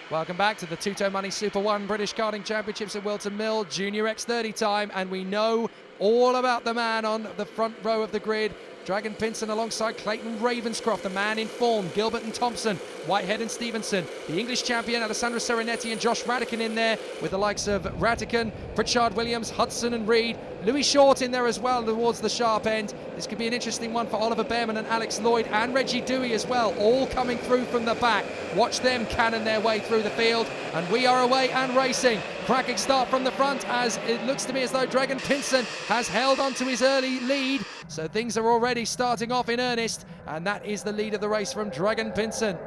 Welcome back to the Two-Toe Money Super 1 British Karting Championships at Whilton Mill, Junior X30 time, and we know all about the man on the front row of the grid. Dragon Pinson alongside Clayton Ravenscroft, the man in form, Gilbert and Thompson, Whitehead and Stevenson, the English champion Alessandro Serenetti and Josh Ratican in there, with the likes of Ratican, Pritchard Williams, Hudson and Reed, Louis Short in there as well towards the sharp end. This could be an interesting one for Oliver Behrman and Alex Lloyd and Reggie Dewey as well, all coming through from the back. Watch them cannon their way through the field, and we are away and racing. Cracking start from the front, as it looks to me as though Dragon Pinson has held on to his early lead, so things are already starting off in earnest, and that is the lead of the race from Dragon Pinson.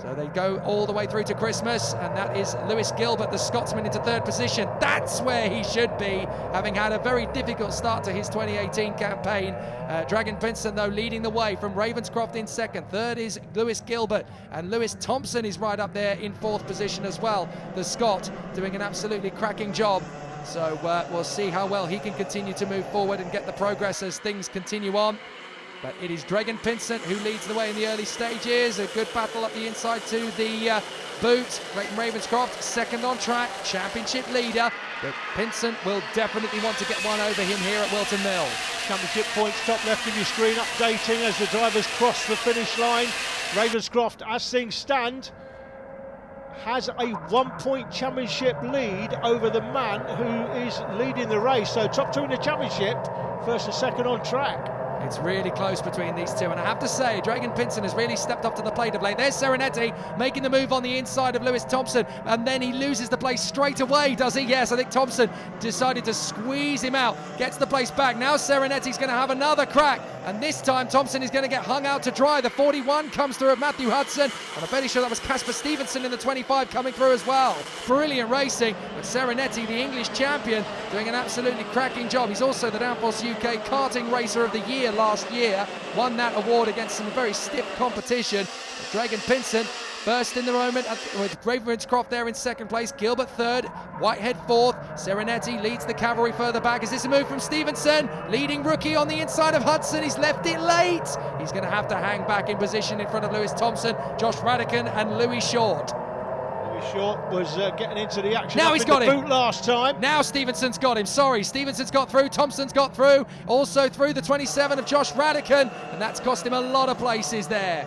So they go all the way through to Christmas, and that is Lewis Gilbert, the Scotsman, into third position. That's where he should be, having had a very difficult start to his 2018 campaign. Dragon Pinson, though, leading the way from Ravenscroft in second. Third is Lewis Gilbert, and Lewis Thompson is right up there in fourth position as well. The Scot doing an absolutely cracking job. So we'll see how well he can continue to move forward and get the progress as things continue on. But it is Dragon Pinson who leads the way in the early stages. A good battle up the inside to the boot. Clayton Ravenscroft, second on track, championship leader. But Pinson will definitely want to get one over him here at Whilton Mill. Championship points top left of your screen updating as the drivers cross the finish line. Ravenscroft, as things stand, has a 1-point championship lead over the man who is leading the race. So top two in the championship, first and second on track. It's really close between these two, and I have to say, Dragon Pinson has really stepped up to the plate of late. There's Serenetti making the move on the inside of Lewis Thompson, and then he loses the place straight away, does he? Yes, I think Thompson decided to squeeze him out, gets the place back. Now Serenetti's going to have another crack, and this time Thompson is going to get hung out to dry. The 41 comes through of Matthew Hudson, and I'm fairly sure that was Casper Stevenson in the 25 coming through as well. Brilliant racing, but Serenetti, the English champion, doing an absolutely cracking job. He's also the Downforce UK Karting Racer of the Year last year, won that award against some very stiff competition. But Dragon Pinson first in the moment, with Ravenscroft there in second place, Gilbert third, Whitehead fourth, Serenetti leads the cavalry further back. Is this a move from Stevenson? Leading rookie on the inside of Hudson, he's left it late. He's going to have to hang back in position in front of Lewis Thompson, Josh Ratican and Louis Short. Short was getting into the action. Now he's got him. Boot last time. Now Stevenson's got him. Sorry, Stevenson's got through. Thompson's got through. Also through the 27 of Josh Ratican, and that's cost him a lot of places there.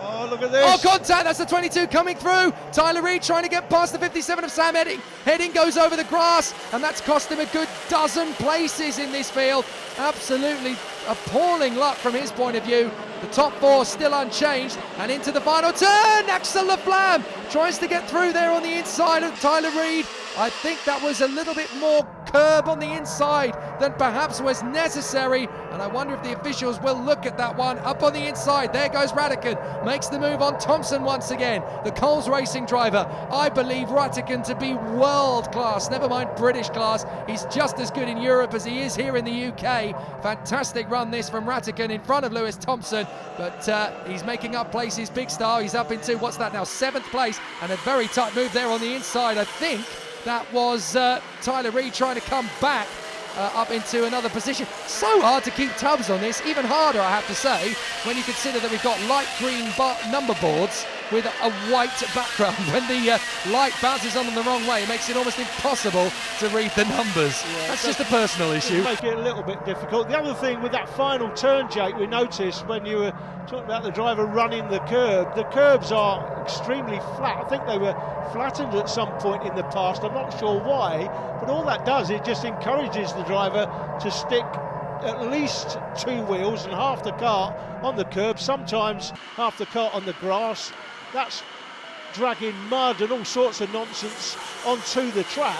Oh, look at this. Oh, contact. That's the 22 coming through. Tyler Reid trying to get past the 57 of Sam Heading. Heading goes over the grass, and that's cost him a good dozen places in this field. Absolutely appalling luck from his point of view. The top four still unchanged, and into the final turn. Axel Laflamme tries to get through there on the inside of Tyler Reid. I think that was a little bit more curb on the inside than perhaps was necessary, and I wonder if the officials will look at that one. Up on the inside, there goes Ratican, makes the move on Thompson once again, the Coles Racing driver. I believe Ratican to be world class, never mind British class. He's just as good in Europe as he is here in the UK. Fantastic run this from Ratican in front of Lewis Thompson, but he's making up places, big star. He's up into, what's that now, 7th place, and a very tight move there on the inside. I think that was Tyler Reid trying to come back up into another position. So hard to keep tabs on this, even harder, I have to say, when you consider that we've got light green number boards with a white background. When the light bounces on them the wrong way, it makes it almost impossible to read the numbers. Yeah, that's just a personal issue. Make it a little bit difficult. The other thing with that final turn, Jake, we noticed when you were talking about the driver running the curbs are extremely flat. I think they were flattened at some point in the past. I'm not sure why, but all that does, it just encourages the driver to stick at least 2 wheels and half the cart on the curb, sometimes half the cart on the grass. That's dragging mud and all sorts of nonsense onto the track.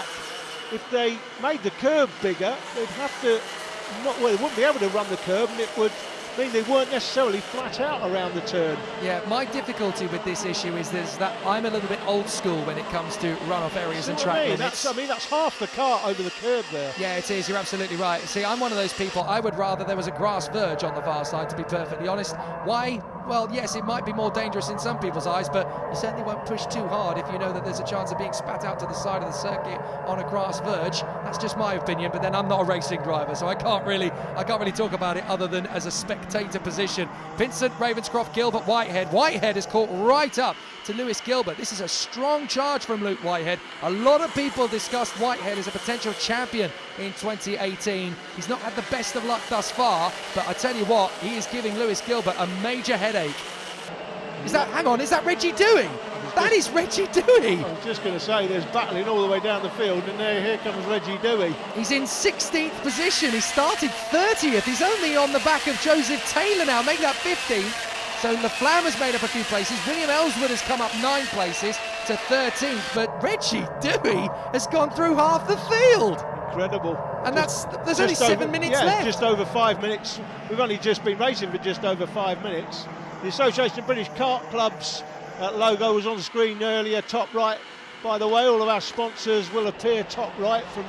If they made the curb bigger, they'd have to they wouldn't be able to run the curb, and it would mean they weren't necessarily flat out around the turn. Yeah, my difficulty with this issue is that I'm a little bit old school when it comes to runoff areas and track limits. That's half the cart over the curb there. Yeah, it is. You're absolutely right. See, I'm one of those people. I would rather there was a grass verge on the far side, to be perfectly honest. Why? well, yes, it might be more dangerous in some people's eyes, but you certainly won't push too hard if you know that there's a chance of being spat out to the side of the circuit on a grass verge. That's just my opinion, but then I'm not a racing driver, so I can't really talk about it other than as a spectator position. Vincent, Ravenscroft, Gilbert, Whitehead. Whitehead is caught right up to Lewis Gilbert. This is a strong charge from Luke Whitehead. A lot of people discussed Whitehead as a potential champion in 2018. He's not had the best of luck thus far, but I tell you what, he is giving Lewis Gilbert a major headache. Is that Reggie Dewey? That is Reggie Dewey. I was just going to say, there's battling all the way down the field, and here comes Reggie Dewey. He's in 16th position. He started 30th. He's only on the back of Joseph Taylor now, making that 15th. So Laflamme has made up a few places. William Ellswood has come up 9 places to 13th, but Reggie Dewey has gone through half the field. Incredible. And there's only 7 minutes left. Just over 5 minutes. We've only just been racing for just over 5 minutes. The Association of British Kart Clubs logo was on the screen earlier, top right. By the way, all of our sponsors will appear top right from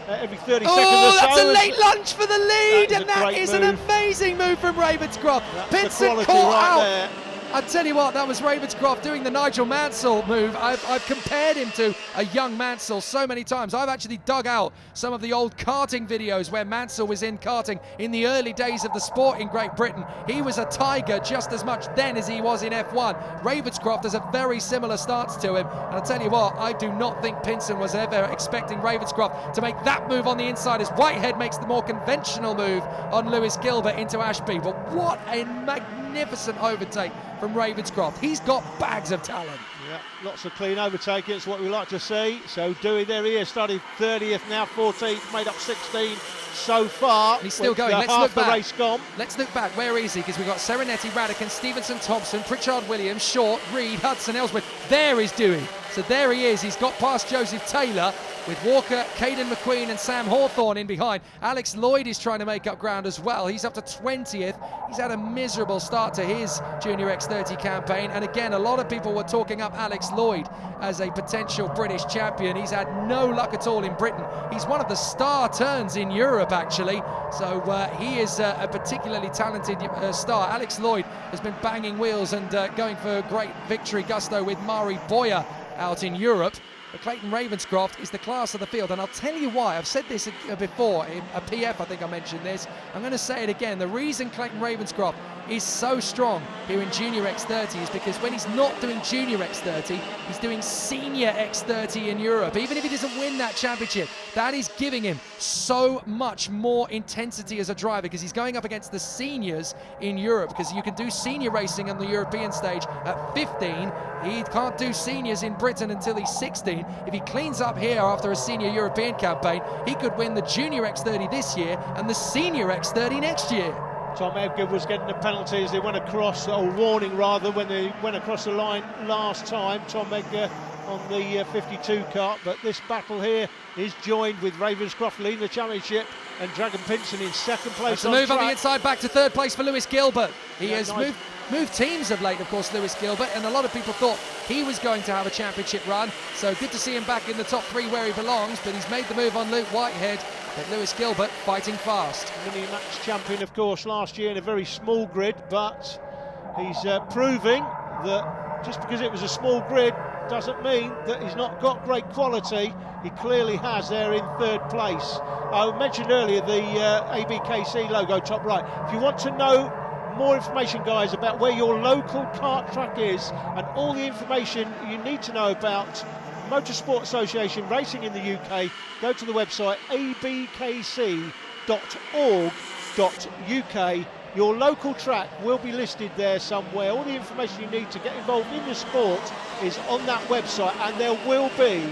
every 30 seconds or so. Oh, that's a late lunge for the lead, and that is an amazing move from Ravenscroft. Pinson caught out. There. I tell you what, that was Ravenscroft doing the Nigel Mansell move. I've compared him to a young Mansell so many times. I've actually dug out some of the old karting videos where Mansell was in karting in the early days of the sport in Great Britain. He was a tiger just as much then as he was in F1. Ravenscroft has a very similar stance to him. And I tell you what, I do not think Pinson was ever expecting Ravenscroft to make that move on the inside as Whitehead makes the more conventional move on Lewis Gilbert into Ashby. But what a magnificent overtake from Ravenscroft. He's got bags of talent. Yeah, lots of clean overtaking. It's what we like to see. So Dewey, there he is, started 30th, now 14th, made up 16 so far. And he's still going. Let's half look back. The race gone. Let's look back. Where is he? Because we've got Serenetti, Radican, Stevenson, Thompson, Pritchard, Williams, Short, Reed, Hudson, Ellswood. There is Dewey. So there he is. He's got past Joseph Taylor with Walker, Caden McQueen and Sam Hawthorne in behind. Alex Lloyd is trying to make up ground as well. He's up to 20th. He's had a miserable start to his Junior X30 campaign. And again, a lot of people were talking up Alex Lloyd as a potential British champion. He's had no luck at all in Britain. He's one of the star turns in Europe, actually. So he is a particularly talented star. Alex Lloyd has been banging wheels and going for a great victory gusto with Mari Boyer out in Europe. But Clayton Ravenscroft is the class of the field, and I'll tell you why. I've said this before, in a PF I think I mentioned this. I'm going to say it again. The reason Clayton Ravenscroft is so strong here in Junior X30 is because when he's not doing Junior X30, he's doing Senior X30 in Europe. Even if he doesn't win that championship, that is giving him so much more intensity as a driver because he's going up against the seniors in Europe, because you can do senior racing on the European stage at 15. He can't do seniors in Britain until he's 16. If he cleans up here after a senior European campaign, he could win the Junior X30 this year and the Senior X30 next year. Tom Edgar was getting the penalty as they went across, or warning rather, when they went across the line last time. Tom Edgar on the 52 kart, but this battle here is joined with Ravenscroft leading the championship and Dragon Pinson in second place. That's a move on the inside back to third place for Lewis Gilbert. He has moved teams of late, of course, Lewis Gilbert, and a lot of people thought he was going to have a championship run, so good to see him back in the top 3 where he belongs, but he's made the move on Luke Whitehead. But Lewis Gilbert fighting fast. Mini-match champion, of course, last year in a very small grid, but he's proving that just because it was a small grid doesn't mean that he's not got great quality. He clearly has there in third place. I mentioned earlier the ABKC logo top right. If you want to know more information, guys, about where your local kart track is and all the information you need to know about Motorsport Association racing in the UK, go to the website abkc.org.uk. Your local track will be listed there somewhere. All the information you need to get involved in the sport is on that website, and there will be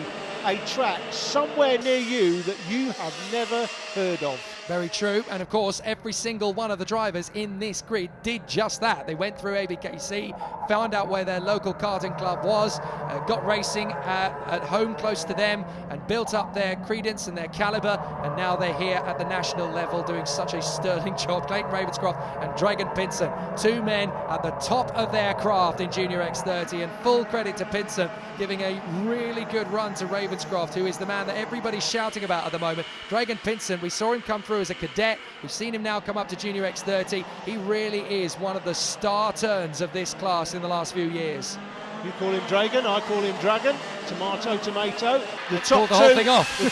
a track somewhere near you that you have never heard of. Very true, and of course every single one of the drivers in this grid did just that. They went through ABKC, found out where their local karting club was, got racing at home close to them, and built up their credence and their calibre, and now they're here at the national level doing such a sterling job. Clayton Ravenscroft and Dragon Pinson, 2 men at the top of their craft in Junior X30, and full credit to Pinson giving a really good run to Ravenscroft, who is the man that everybody's shouting about at the moment. Dragon Pinson, we saw him come through through as a cadet. We've seen him now come up to Junior X30. He really is one of the star turns of this class in the last few years. You call him Dragon, I call him Dragon. Tomato, tomato. The top two, whole thing off. the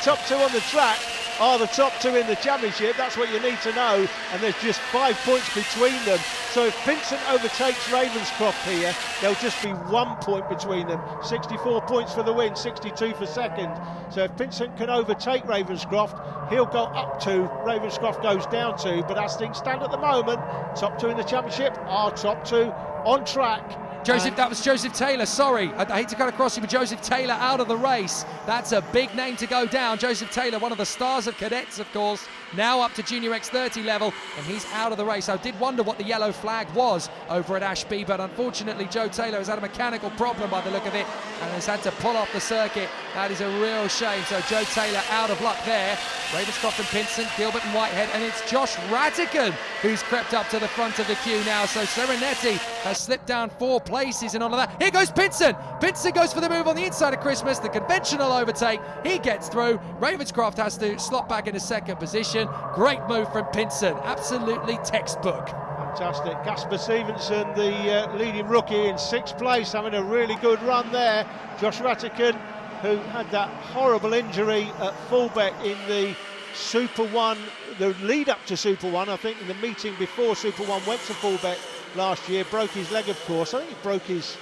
top two on the track are the top two in the championship. That's what you need to know. And there's just 5 points between them. So if Vincent overtakes Ravenscroft here, there'll just be 1 point between them. 64 points for the win, 62 for second. So if Vincent can overtake Ravenscroft, he'll go up 2. Ravenscroft goes down 2. But as things stand at the moment, top 2 in the championship are top 2 on track. That was Joseph Taylor, sorry. I hate to cut across you, but Joseph Taylor out of the race. That's a big name to go down. Joseph Taylor, one of the stars of cadets, of course, now up to Junior X30 level, and he's out of the race. I did wonder what the yellow flag was over at Ashby, but unfortunately Joe Taylor has had a mechanical problem by the look of it and has had to pull off the circuit. That is a real shame. So Joe Taylor out of luck there. Ravenscroft and Pinson, Gilbert and Whitehead, and it's Josh Ratican who's crept up to the front of the queue now. So Serenetti has slipped down 4 places in all of that. Here goes Pinson. Pinson goes for the move on the inside of Christmas, the conventional overtake. He gets through. Ravenscroft has to slot back into second position. Great move from Pinson. Absolutely textbook. Fantastic. Casper Stevenson, the leading rookie, in 6th place, having a really good run there. Josh Ratican, who had that horrible injury at fullback in the Super 1, the lead up to Super 1, I think in the meeting before Super 1 went to fullback last year, broke his leg, of course. I think he broke his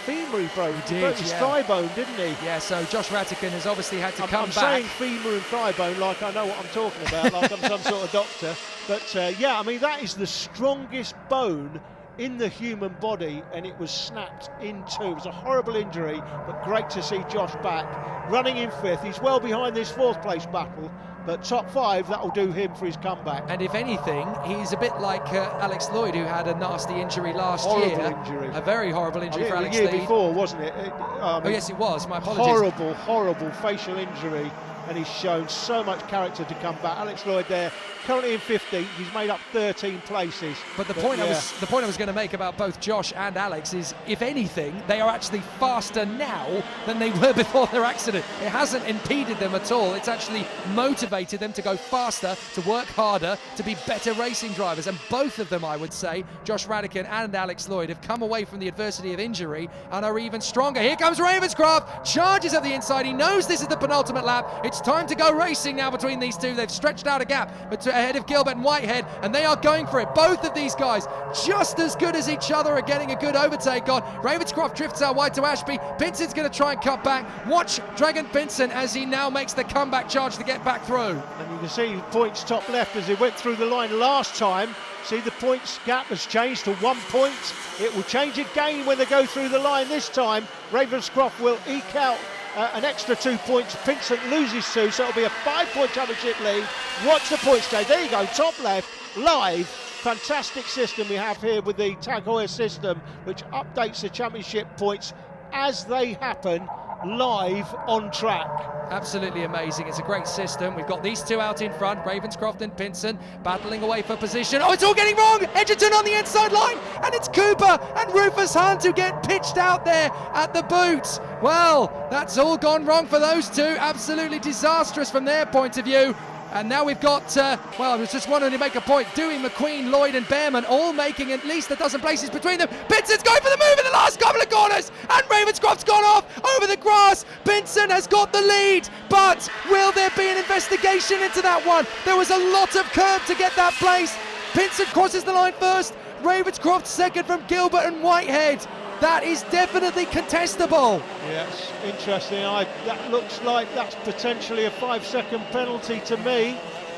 femur. He broke his thigh bone, didn't he? Yeah, so Josh Ratican has obviously had to come back. I'm saying femur and thigh bone like I know what I'm talking about, like I'm some sort of doctor. But yeah, I mean, that is the strongest bone in the human body, and it was snapped in 2. It was a horrible injury, but great to see Josh back, running in 5th. He's well behind this 4th place battle, but top 5, that'll do him for his comeback. And if anything, he's a bit like Alex Lloyd, who had a nasty injury last year. Injury. A very horrible injury for Alex Lloyd. Lloyd. The year before, wasn't it? Oh yes, it was. My apologies. Horrible facial injury, and he's shown so much character to come back. Alex Lloyd there, currently in 15th. He's made up 13 places. But the point I was going to make about both Josh and Alex is, if anything, they are actually faster now than they were before their accident. It hasn't impeded them at all. It's actually motivated them to go faster, to work harder, to be better racing drivers. And both of them, I would say, Josh Ratican and Alex Lloyd, have come away from the adversity of injury and are even stronger. Here comes Ravenscroft, charges at the inside. He knows this is the penultimate lap. It's time to go racing now between these two. They've stretched out a gap ahead of Gilbert and Whitehead, and they are going for it. Both of these guys, just as good as each other, are getting a good overtake on. Ravenscroft drifts out wide to Ashby. Pinson's going to try and cut back. Watch Dragon Pinson as he now makes the comeback charge to get back through. And you can see points top left as he went through the line last time. See, the points gap has changed to 1 point. It will change again when they go through the line this time. Ravenscroft will eke out an extra 2 points. Pinson loses 2, so it'll be a 5-point championship lead. Watch the points change. There you go, top left, live. Fantastic system we have here with the Tag Heuer system, which updates the championship points as they happen live on track. Absolutely amazing. It's a great system. We've got these two out in front, Ravenscroft and Pinson, battling away for position. Oh, it's all getting wrong. Edgerton on the inside line, and it's Cooper and Rufus Hunt who get pitched out there at the boot. Well, that's all gone wrong for those two. Absolutely disastrous from their point of view. And now we've got, I was just wanting to make a point, Dewey, McQueen, Lloyd and Behrman all making at least a dozen places between them. Pinson's going for the move in the last couple of corners, and Ravenscroft's gone off over the grass. Pinson has got the lead, but will there be an investigation into that one? There was a lot of curb to get that place. Pinson crosses the line first, Ravenscroft second from Gilbert and Whitehead. That is definitely contestable. Yes, interesting. That looks like that's potentially a 5-second penalty to me.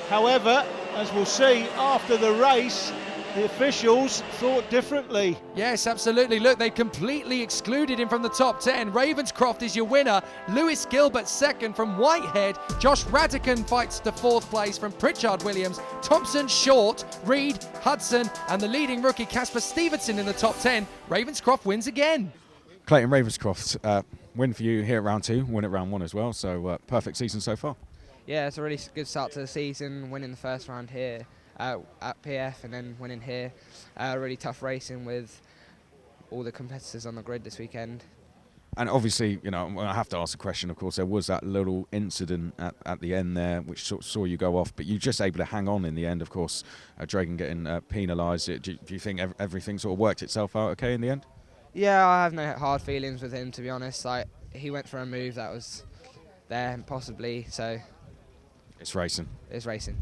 However, as we'll see after the race, the officials thought differently. Yes, absolutely. Look, they completely excluded him from the top 10. Ravenscroft is your winner. Lewis Gilbert second from Whitehead. Josh Ratican fights to 4th place from Pritchard Williams. Thompson, Short, Reed, Hudson, and the leading rookie Casper Stevenson in the top 10. Ravenscroft wins again. Clayton Ravenscroft, win for you here at round 2, win at round 1 as well. So perfect season so far. Yeah, it's a really good start to the season, winning the first round here at PF and then winning here. Really tough racing with all the competitors on the grid this weekend. And obviously, you know, I have to ask a question, of course, there was that little incident at the end there which sort of saw you go off, but you're just able to hang on in the end, of course, Dragon getting penalised. Do you think everything sort of worked itself out okay in the end? Yeah, I have no hard feelings with him, to be honest. Like, he went for a move that was there, possibly, so It's racing. it's racing.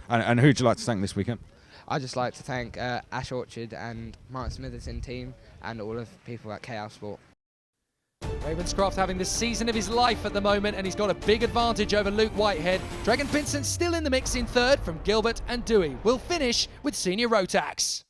And who'd you like to thank this weekend? I'd just like to thank Ash Orchard and Mark Smitherson team and all of the people at KL Sport. Ravenscroft having the season of his life at the moment, and he's got a big advantage over Luke Whitehead. Dragon Pinsent still in the mix in third from Gilbert and Dewey. We'll finish with Senior Rotax.